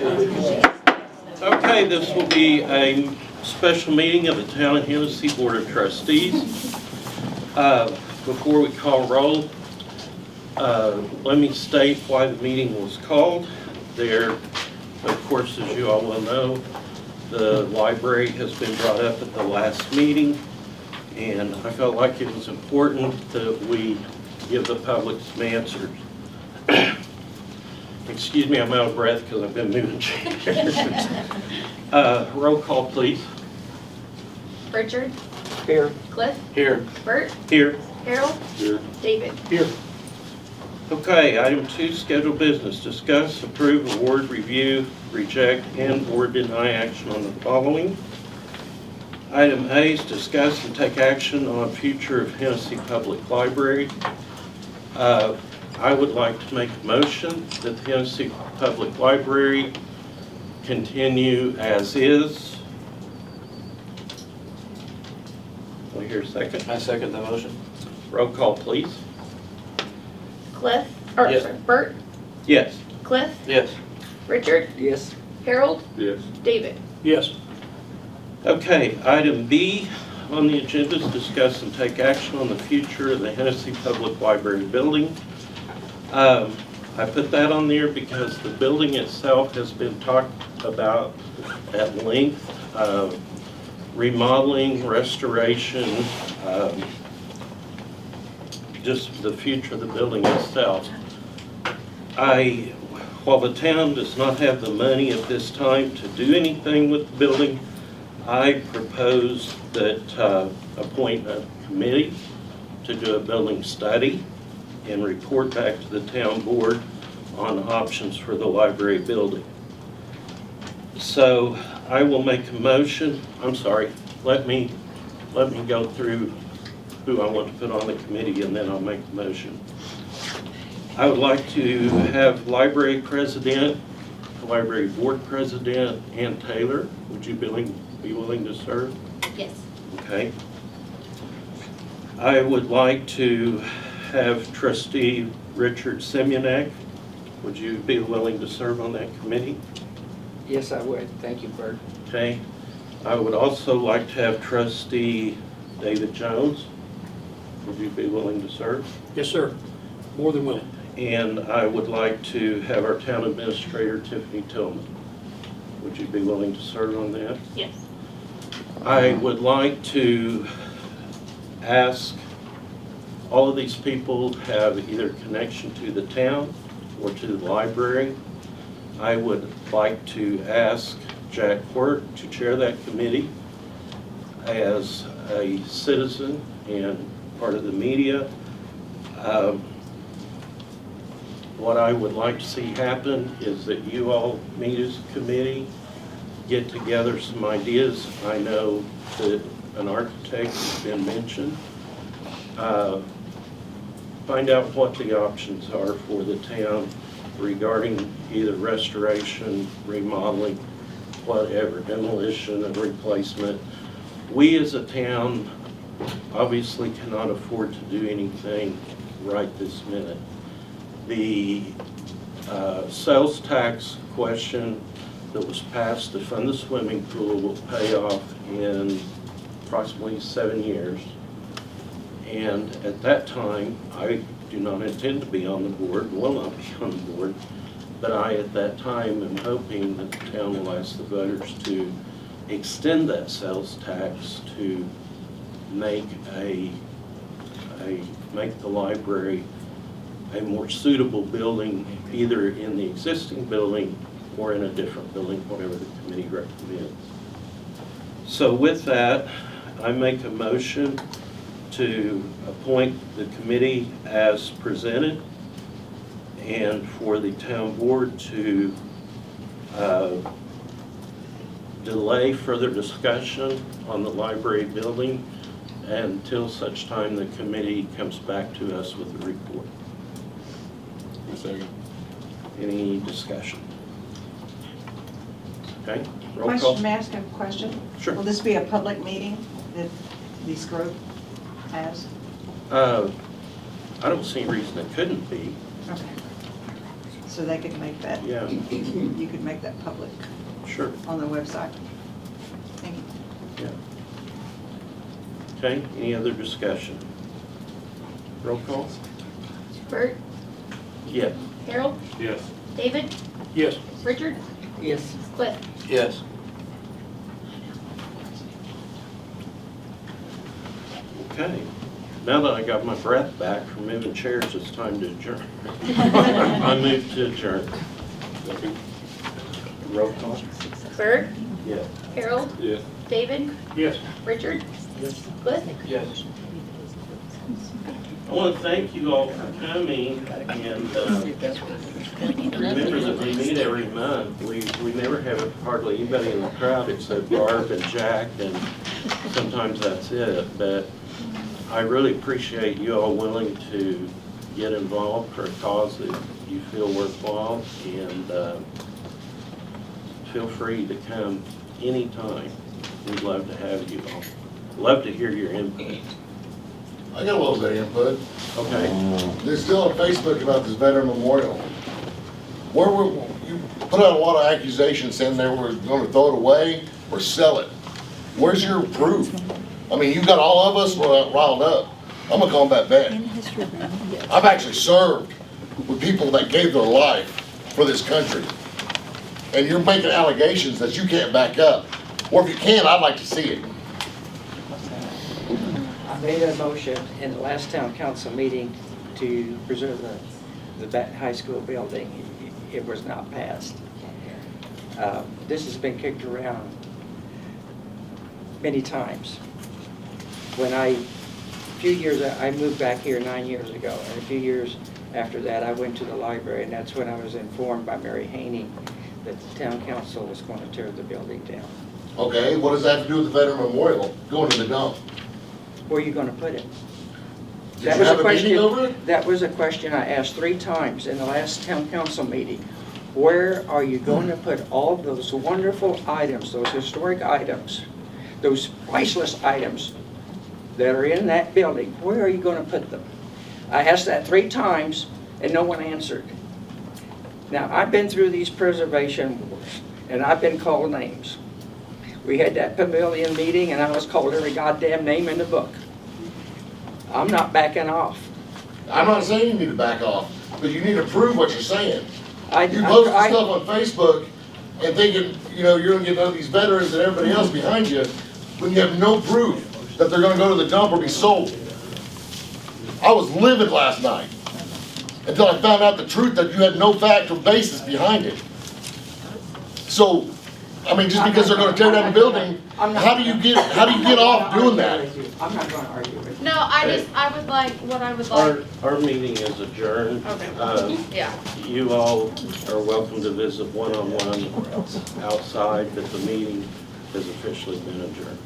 Okay, this will be a special meeting of the Town of Hennessey Board of Trustees. Before we call roll, let me state why the meeting was called. There, of course, as you all well know, the library has been brought up at the last meeting, and I felt like it was important that we give the public some answers. Excuse me, I'm out of breath because I've been moving chairs. Roll call, please. Richard. Here. Cliff. Here. Bert. Here. Harold. Here. David. Here. Okay, item 2, scheduled business. Discuss, approve, award, review, reject, and or deny action on the following. Item A is discuss and take action on future of Hennessey Public Library. I would like to make a motion that the Hennessey Public Library continue as is. Will I hear a second? I second the motion. Roll call, please. Cliff. Or Yes. sorry, Bert. Yes. Cliff. Yes. Richard. Yes. Harold. Yes. David. Yes. Okay, item B on the agenda is discuss and take action on the future of the Hennessey Public Library building. I put that on there because the building itself has been talked about at length. Remodeling, restoration, just the future of the building itself. While the town does not have the money at this time to do anything with the building, I propose that appoint a committee to do a building study and report back to the town board on options for the library building. So I will make a motion. I'm sorry, let me go through who I want to put on the committee and then I'll make the motion. I would like to have library president, library board president, Ann Taylor. Would you be willing to serve? Yes. Okay. I would like to have trustee Richard Simunak. Would you be willing to serve on that committee? Yes, I would. Thank you, Bert. Okay. I would also like to have trustee David Jones. Would you be willing to serve? Yes, sir. More than willing. And I would like to have our town administrator, Tiffany Tillman. Would you be willing to serve on that? Yes. I would like to ask, all of these people have either connection to the town or to the library. I would like to ask Jack Quirk to chair that committee as a citizen and part of the media. What I would like to see happen is that you all meet as a committee, get together some ideas. I know that an architect has been mentioned. Find out what the options are for the town regarding either restoration, remodeling, whatever, demolition and replacement. We as a town obviously cannot afford to do anything right this minute. The sales tax question that was passed to fund the swimming pool will pay off in approximately 7 years. And at that time, I do not intend to be on the board, will not be on the board, but I at that time am hoping that the town will ask the voters to extend that sales tax to make make the library a more suitable building, either in the existing building or in a different building, whatever the committee recommends. So with that, I make a motion to appoint the committee as presented and for the town board to delay further discussion on the library building until such time the committee comes back to us with a report. Second. Any discussion? Okay, roll call. Question, may I ask a question? Sure. Will this be a public meeting that this group has? I don't see any reason it couldn't be. Okay. so they could make that, Yeah, you could make that public sure, on the website. Thank you. yeah. Okay, any other discussion? Roll call? Bert, Yes. Harold, Yes. David, Yes. Richard, Yes. Cliff. Yes. Okay, now that I got my breath back from moving chairs, it's time to adjourn. I move to adjourn. Roll call? Bert, Yes. Harold, Yes. David, Yes. Richard, Cliff. Yes. I want to thank you all for coming, and remember that we meet every month. We never have hardly anybody in the crowd except Barb and Jack, and sometimes that's it. But I really appreciate you all willing to get involved for a cause that you feel worthwhile, and feel free to come anytime. We'd love to have you all. Love to hear your input. I got a little bit of input. Okay? There's still on Facebook about this veteran memorial. You put out a lot of accusations saying they were gonna throw it away or sell it. Where's your proof? I mean, you got all of us riled up. I'm a combat vet. I've actually served with people that gave their life for this country. And you're making allegations that you can't back up. Or if you can, I'd like to see it. I made a motion in the last town council meeting to preserve the high school building. It was not passed. This has been kicked around many times. I moved back here 9 years ago, and a few years after that, I went to the library, and that's when I was informed by Mary Haney that the town council was going to tear the building down. Okay, what does that have to do with the veteran memorial? Going to the dump? Where are you going to put it? Did That you was have a a meeting question. over it? That was a question I asked 3 times in the last town council meeting. Where are you going to put all those wonderful items, those historic items, those priceless items that are in that building? Where are you going to put them? I asked that 3 times and no one answered. Now, I've been through these preservation wars and I've been called names. We had that pavilion meeting and I was called every goddamn name in the book. I'm not backing off. I'm not saying you need to back off, but you need to prove what you're saying. I You posting stuff on Facebook and thinking, you're gonna get none of these veterans and everybody else behind you, when you have no proof that they're gonna go to the dump or be sold. I was livid last night until I found out the truth that you had no fact or basis behind it. So, I mean, just because they're gonna tear down the building, how do you get off doing that? I'm not going to argue with you. No, I would like, what I would like, Our meeting is adjourned. okay, yeah. You all are welcome to visit one-on-one outside, but the meeting has officially been adjourned.